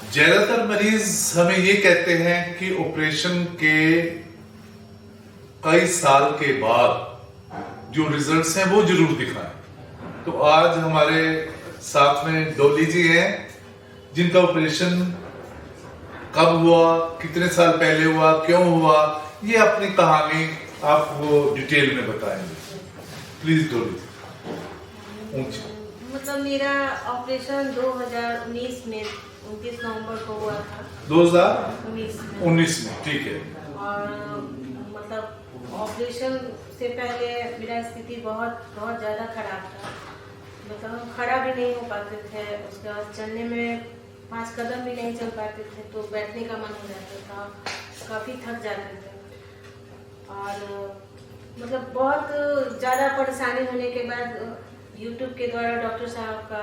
ज्यादातर मरीज हमें ये कहते हैं कि ऑपरेशन के कई साल के बाद जो रिजल्ट्स हैं वो जरूर दिखाएं। तो आज हमारे साथ में डोली जी हैं जिनका ऑपरेशन कब हुआ, कितने साल पहले हुआ, क्यों हुआ, ये अपनी कहानी आपको डिटेल में बताएंगे। प्लीज डोली जी ऊंची। मतलब मेरा ऑपरेशन 2019 में 29 नवंबर को हुआ था। 2019 में, ठीक है। और मतलब ऑपरेशन से पहले मेरा स्थिति बहुत ज़्यादा खराब था। मतलब हम खड़ा भी नहीं हो पाते थे, उसके बाद चलने में 5 कदम भी नहीं चल पाते थे, तो बैठने का मन हो जाता था, काफ़ी थक जाते थे। और मतलब बहुत ज़्यादा परेशानी होने के बाद यूट्यूब के द्वारा डॉक्टर साहब का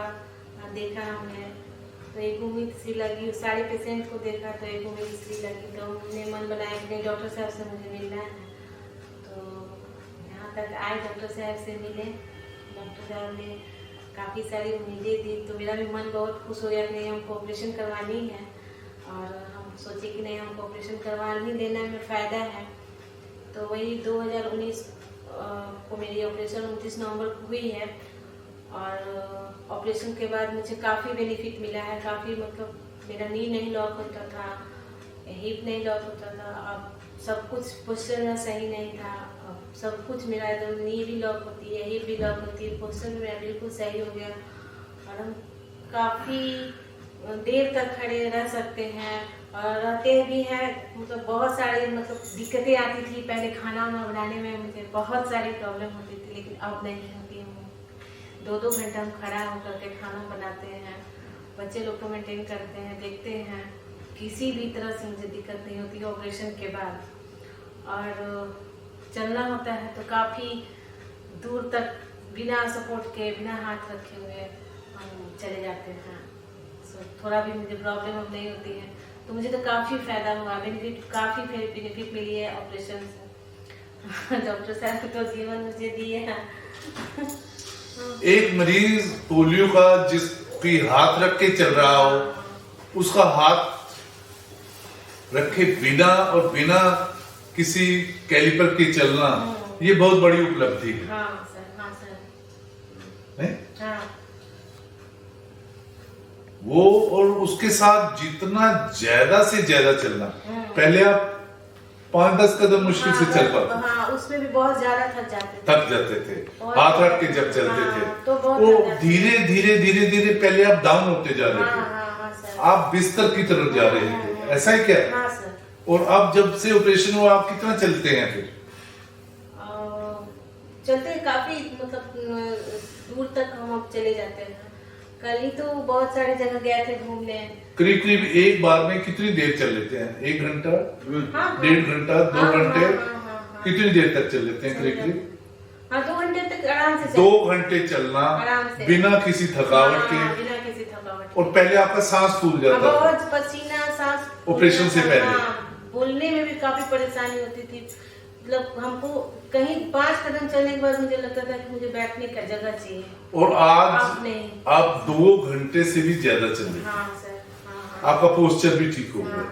देखा हमने, तो एक उम्मीद सी लगी। सारे पेशेंट को देखा तो एक उम्मीद सी लगी, तो हमने मन बनाया कि नहीं, डॉक्टर साहब से मुझे मिलना है। तो यहाँ तक आए, डॉक्टर साहब से मिले। डॉक्टर साहब ने काफ़ी सारी उम्मीदें दी, तो मेरा भी मन बहुत खुश हो गया कि नहीं, हमको ऑपरेशन करवानी है। और हम सोचे कि नहीं, हमको ऑपरेशन करवानी देने में फ़ायदा है। तो वही 2019 को मेरी ऑपरेशन 29 नवंबर को हुई है। और ऑपरेशन के बाद मुझे काफ़ी बेनिफिट मिला है। काफ़ी मतलब मेरा नी नहीं लॉक होता था, हिप नहीं लॉक होता था, अब सब कुछ पोस्चर सही नहीं था। अब सब कुछ मेरा एकदम नी भी लॉक होती है, हिप भी लॉक होती है, पोस्चर मेरा बिल्कुल सही हो गया। और हम काफ़ी देर तक खड़े रह सकते हैं और रहते भी हैं। मतलब बहुत सारी मतलब दिक्कतें आती थी पहले, खाना वाना बनाने में मुझे बहुत सारी प्रॉब्लम होती थी, लेकिन अब नहीं होती हूँ। 2-2 घंटा हम खड़ा होकर के खाना बनाते हैं, बच्चे लोग को मेंटेन करते हैं, देखते हैं। किसी भी तरह से मुझे दिक्कत नहीं होती है ऑपरेशन के बाद। और चलना होता है तो काफ़ी दूर तक बिना सपोर्ट के, बिना हाथ रखे हुए हम चले जाते हैं। थोड़ा भी मुझे प्रॉब्लम अब नहीं होती है, तो मुझे तो काफ़ी फ़ायदा हुआ, काफ़ी बेनिफिट मिली है ऑपरेशन से। डॉक्टर साहब तो जीवन मुझे दिए हैं। एक मरीज पोलियो का जिसकी हाथ रख के चल रहा हो, उसका हाथ रखे बिना और बिना किसी कैलिपर के चलना, ये बहुत बड़ी उपलब्धि है। हाँ सर। नहीं? हाँ। वो और उसके साथ जितना ज्यादा से ज्यादा चलना, पहले आप 5-10 कदम मुश्किल से चल पाते, हाँ, उसमें भी बहुत ज्यादा थक जाते थे हाथ रख के जब चलते थे। तो वो धीरे धीरे पहले आप डाउन होते जा रहे थे, आप बिस्तर की तरफ जा रहे थे, ऐसा ही क्या? हाँ सर। और अब जब से ऑपरेशन हुआ, आप कितना चलते हैं फिर? चलते काफी मतलब दूर तक हम अब चले जाते हैं। कल ही तो बहुत सारी जगह गए थे घूमने। करीब एक बार में कितनी देर चल लेते हैं? 1 घंटा, 1.5 घंटा, 2 घंटे? कितनी देर तक चल लेते हैं करीब? हाँ, 2 घंटे तक आराम से 2 घंटे चलना बिना किसी थकावट के। बिना किसी थकावट। और पहले आपका सांस फूल जाता था, बहुत पसीना, सांस ऑपरेशन से पहले। बोलने में भी काफी परेशानी होती थी। मतलब हमको कहीं 5 कदम चलने के बाद मुझे लगता था कि मुझे बैठने का जगह चाहिए। और आज आप 2 घंटे से भी ज्यादा चले। हाँ सर। हाँ। आपका पोस्चर भी ठीक हो गया।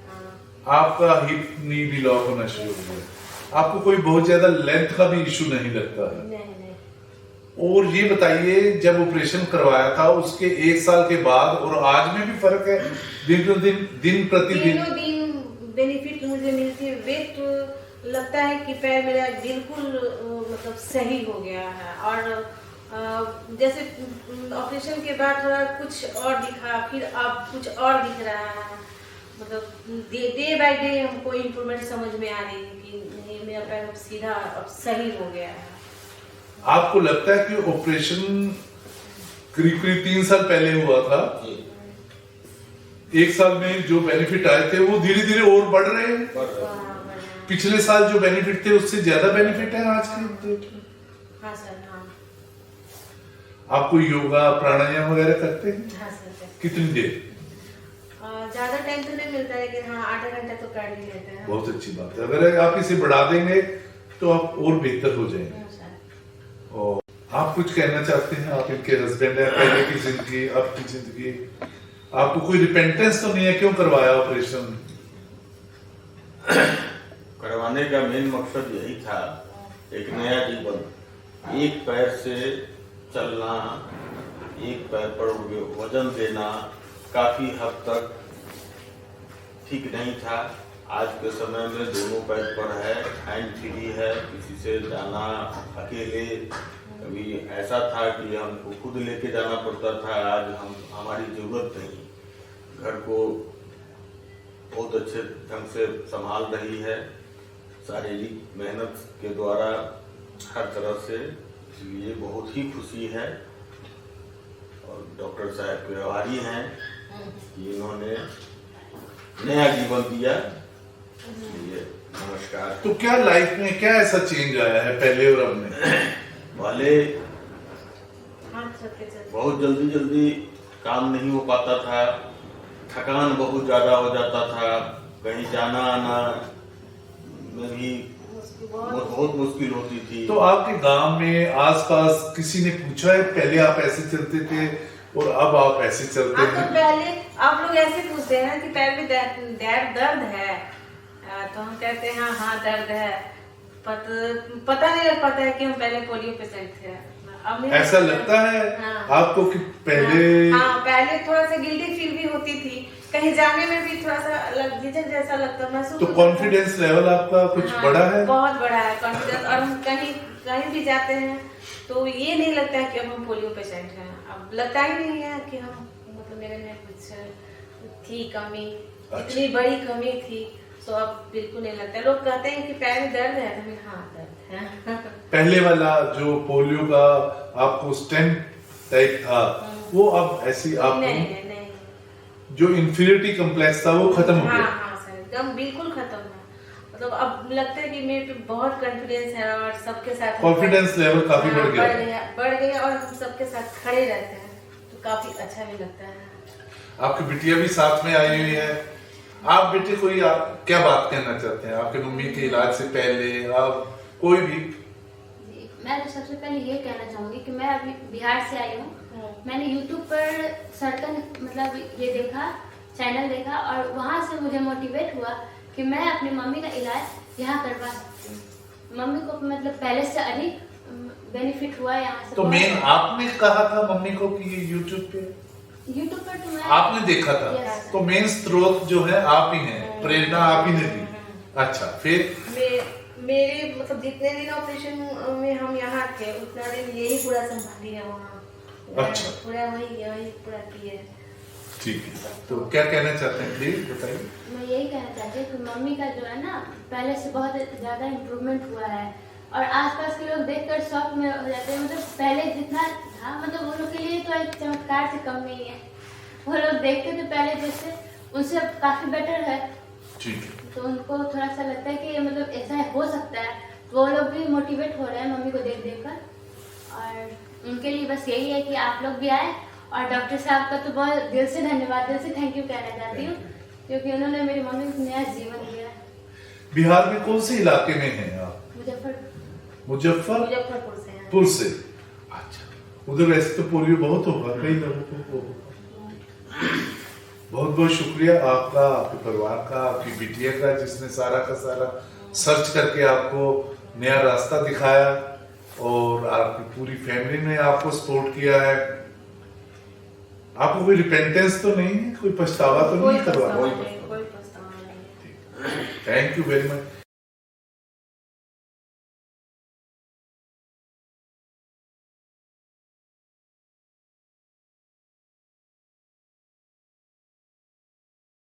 हाँ। आपका हिप नी भी लॉक होना शुरू हो गया। आपको कोई बहुत ज्यादा लेंथ का भी इशू नहीं लगता है। नहीं। और ये बताइए, जब ऑपरेशन करवाया था उसके 1 साल के बाद और आज में भी फर्क है? दिन प्रतिदिन बेनिफिट मुझे मिलती है। वेट लगता है कि पैर मेरा बिल्कुल मतलब सही हो गया है। और जैसे ऑपरेशन के बाद थोड़ा कुछ और दिखा, फिर अब कुछ और दिख रहा है। मतलब डे बाय डे हमको इम्प्रूवमेंट समझ में आ रही है कि नहीं, मेरा पैर अब सीधा, अब सही हो गया है। आपको लगता है कि ऑपरेशन करीब 3 साल पहले हुआ था, 1 साल में जो बेनिफिट आए थे वो धीरे धीरे और बढ़ रहे हैं? पिछले साल जो बेनिफिट थे उससे ज्यादा बेनिफिट है आज के डेट में? हाँ सर। हाँ। आप कोई योगा प्राणायाम वगैरह करते हैं? हाँ सर। कितनी देर? ज्यादा टाइम तो नहीं मिलता, लेकिन हाँ, आधा घंटा तो कर ही लेते हैं। बहुत अच्छी बात है। अगर आप इसे बढ़ा देंगे तो आप और बेहतर हो जाएंगे। और आप कुछ कहना चाहते हैं? आप इनके हस्बैंड हैं, पहले की जिंदगी, अब की जिंदगी? आपको कोई रिपेंटेंस तो नहीं है, क्यों करवाया ऑपरेशन? करवाने का मेन मकसद यही था, एक नया जीवन। एक पैर से चलना, एक पैर पर वजन देना काफी हद तक ठीक नहीं था। आज के समय में दोनों पैर पर है, हैंड फ्री है, किसी से जाना अकेले, कभी ऐसा था कि हमको खुद लेके जाना पड़ता था। आज हमारी जरूरत नहीं, घर को बहुत अच्छे ढंग से संभाल रही है, शारीरिक मेहनत के द्वारा हर तरह से, इसलिए बहुत ही खुशी है। और डॉक्टर साहब के आभारी हैं कि इन्होंने नया जीवन दिया। इसलिए नमस्कार। तो क्या लाइफ में क्या ऐसा चेंज आया है पहले और अब में? पहले बहुत जल्दी जल्दी काम नहीं हो पाता था, थकान बहुत ज्यादा हो जाता था, कहीं जाना आना में भी बहुत मुश्किल होती थी। तो आपके गांव में आसपास किसी ने पूछा है पहले आप ऐसे चलते थे और अब आप ऐसे चलते तो हैं? पहले आप लोग ऐसे पूछते हैं कि पैर में दर्द है, तो हम कहते हैं हाँ दर्द है। पता नहीं लग पाता है कि हम पहले पोलियो पेशेंट थे। ऐसा लगता है हाँ। आपको कि पहले? हाँ, पहले थोड़ा सा गिल्टी फील भी होती थी, कहीं जाने में भी थोड़ा सा झिझक जैसा लगता महसूस। तो कॉन्फिडेंस लेवल आपका कुछ हाँ, बढ़ा है? बहुत बड़ा है कॉन्फिडेंस। और हम कहीं भी जाते हैं तो ये नहीं लगता है कि अब हम पोलियो पेशेंट हैं। अब लगता ही नहीं है कि हम, मतलब मेरे में कुछ थी कमी, इतनी बड़ी कमी थी, तो अब बिल्कुल नहीं लगता। लोग कहते हैं कि पैर में दर्द है, तो हाँ दर्द है। पहले वाला जो पोलियो का आपको स्टेम टाइप था, वो अब ऐसी आपको नहीं जो इंफीरियरिटी कॉम्प्लेक्स था वो खत्म हो गया? हाँ सर, एकदम बिल्कुल खत्म है। मतलब अब लगता है कि मेरे पे बहुत कॉन्फिडेंस है और सबके साथ कॉन्फिडेंस लेवल काफी बढ़ गया? बढ़ गया और हम सबके साथ खड़े रहते हैं तो काफी अच्छा भी लगता है। आपकी बिटिया भी साथ में आई हुई है। आप बेटे कोई आप क्या बात कहना चाहते हैं आपके मम्मी के इलाज से पहले? आप कोई भी? मैं तो सबसे पहले ये कहना चाहूंगी कि मैं अभी बिहार से आई हूँ। मैंने YouTube पर सर्कल मतलब ये देखा, चैनल देखा, और वहाँ से मुझे मोटिवेट हुआ कि मैं अपनी मम्मी का इलाज यहाँ करवा सकती हूँ। मम्मी को मतलब पहले से अधिक बेनिफिट हुआ यहाँ से। तो मेन आपने कहा था मम्मी को कि ये YouTube पे तो मैं आपने देखा था? Yes. तो मेन स्रोत जो है आप ही हैं, प्रेरणा आप ही ने दी। अच्छा, फिर मेरे मतलब जितने दिन ऑपरेशन में हम यहाँ थे उतना दिन यही पूरा संभाली है वहाँ। अच्छा, पूरा वही पूरा किए। ठीक है। तो क्या कहना चाहते हैं प्लीज बताइए। मैं यही कहना चाहती हूँ कि मम्मी का जो है ना पहले से बहुत ज्यादा इम्प्रूवमेंट हुआ है, और आसपास के लोग देखकर शॉक में हो जाते हैं। मतलब पहले जितना था, मतलब वो लोग के लिए तो एक चमत्कार से कम नहीं है। वो लोग देखते थे पहले जैसे, उनसे अब काफी बेटर है। ठीक है। तो उनको थोड़ा सा लगता है कि मतलब ऐसा हो सकता है, तो वो लोग भी मोटिवेट हो रहे हैं मम्मी को देख देख कर। और उनके लिए बस यही है कि आप लोग भी आए, और डॉक्टर साहब का तो बहुत दिल से धन्यवाद, दिल से थैंक यू कहना चाहती हूँ, क्योंकि उन्होंने मेरी मम्मी को नया जीवन दिया। बिहार में कौन से इलाके में हैं आप? मुजफ्फरपुर से। अच्छा, उधर वैसे तो पोलियो बहुत होगा, कई लोगों को। बहुत बहुत शुक्रिया आपका, आपके परिवार का, आपकी बिटिया का, जिसने सारा का सारा सर्च करके आपको नया रास्ता दिखाया, और आपकी पूरी फैमिली ने आपको सपोर्ट किया है। आपको कोई रिपेंटेंस तो नहीं है, कोई पछतावा तो नहीं करवा? कोई पछतावा नहीं। Thank you very much.